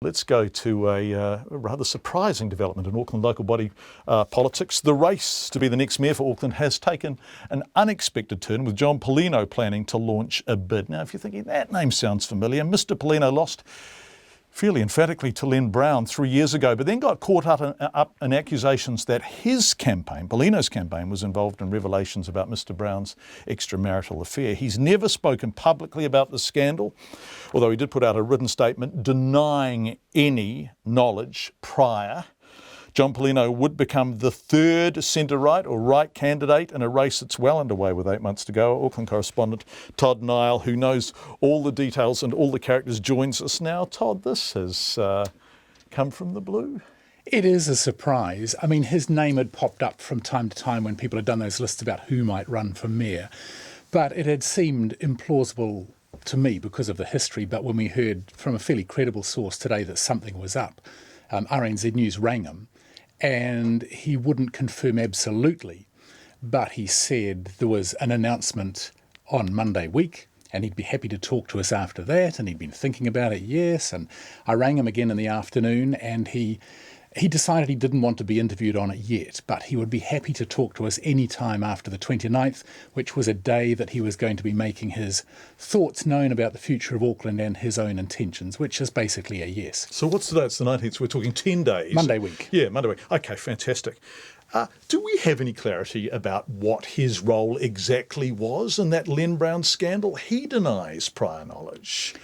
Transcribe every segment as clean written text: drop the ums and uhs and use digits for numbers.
Let's go to a rather surprising development in Auckland local body politics. The race to be the next mayor for Auckland has taken an unexpected turn, with John Palino planning to launch a bid. Now, if you're thinking that name sounds familiar, Mr. Palino lost fairly emphatically to Len Brown 3 years ago, but then got caught up in accusations that his campaign, Palino's campaign, was involved in revelations about Mr. Brown's extra-marital affair. He's never spoken publicly about the scandal, although he did put out a written statement denying any knowledge prior. John Palino would become the third centre-right or right candidate in a race that's well underway with 8 months to go. Auckland correspondent Todd Niall, who knows all the details and all the characters, joins us now. Todd, this has come from the blue. It is a surprise. I mean, his name had popped up from time to time when people had done those lists about who might run for mayor. But it had seemed implausible to me because of the history. But when we heard from a fairly credible source today that something was up, RNZ News rang him. And he wouldn't confirm absolutely, but he said there was an announcement on Monday week and he'd be happy to talk to us after that, and he'd been thinking about it, yes. And I rang him again in the afternoon and he decided he didn't want to be interviewed on it yet, but he would be happy to talk to us any time after the 29th, which was a day that he was going to be making his thoughts known about the future of Auckland and his own intentions, which is basically a yes. So what's today? It's the 19th, so we're talking 10 days. Monday week. Yeah, Monday week. Okay, fantastic. Do we have any clarity about what his role exactly was in that Len Brown scandal? He denies prior knowledge.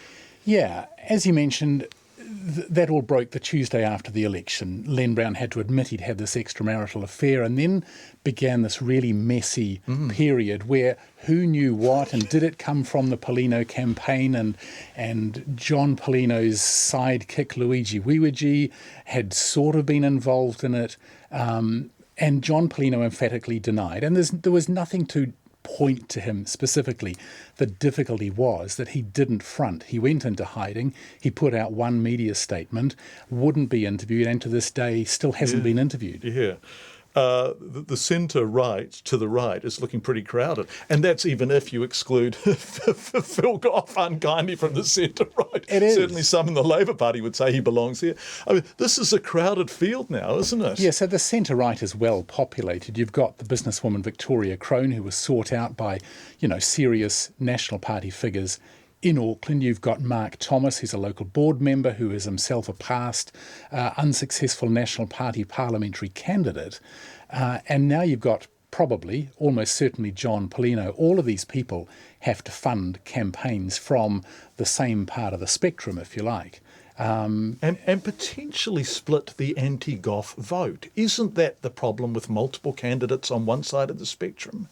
Yeah, as you mentioned, that all broke the Tuesday after the election. Len Brown had to admit he'd had this extramarital affair, and then began this really messy period where who knew what, and did it come from the Palino campaign, and John Palino's sidekick Luigi Wiwiji had sort of been involved in it, and John Palino emphatically denied. And there was nothing to point to him specifically. The difficulty was that he didn't front. He went into hiding. He put out one media statement, wouldn't be interviewed, and to this day still hasn't been interviewed. Yeah. The centre-right to the right is looking pretty crowded. And that's even if you exclude Phil Goff unkindly from the centre-right. It is. Certainly some in the Labour Party would say he belongs here. I mean, this is a crowded field now, isn't it? Yeah, so the centre-right is well populated. You've got the businesswoman Victoria Crone, who was sought out by, serious National Party figures in Auckland. You've got Mark Thomas, who's a local board member, who is himself a past unsuccessful National Party parliamentary candidate. And now you've got probably, almost certainly, John Palino. All of these people have to fund campaigns from the same part of the spectrum, if you like. And potentially split the anti-Goff vote. Isn't that the problem with multiple candidates on one side of the spectrum?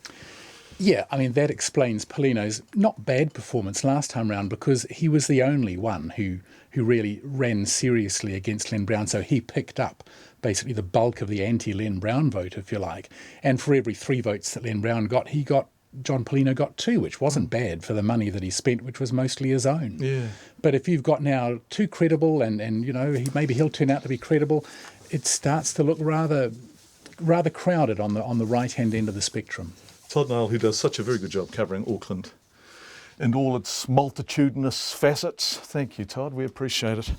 Yeah, I mean, that explains Palino's not bad performance last time round, because he was the only one who really ran seriously against Len Brown. So he picked up basically the bulk of the anti-Len Brown vote, if you like. And for every 3 votes that Len Brown got, John Palino got 2, which wasn't bad for the money that he spent, which was mostly his own. Yeah. But if you've got now 2 credible and maybe he'll turn out to be credible, it starts to look rather crowded on the right-hand end of the spectrum. Todd Niall, who does such a very good job covering Auckland and all its multitudinous facets. Thank you, Todd. We appreciate it.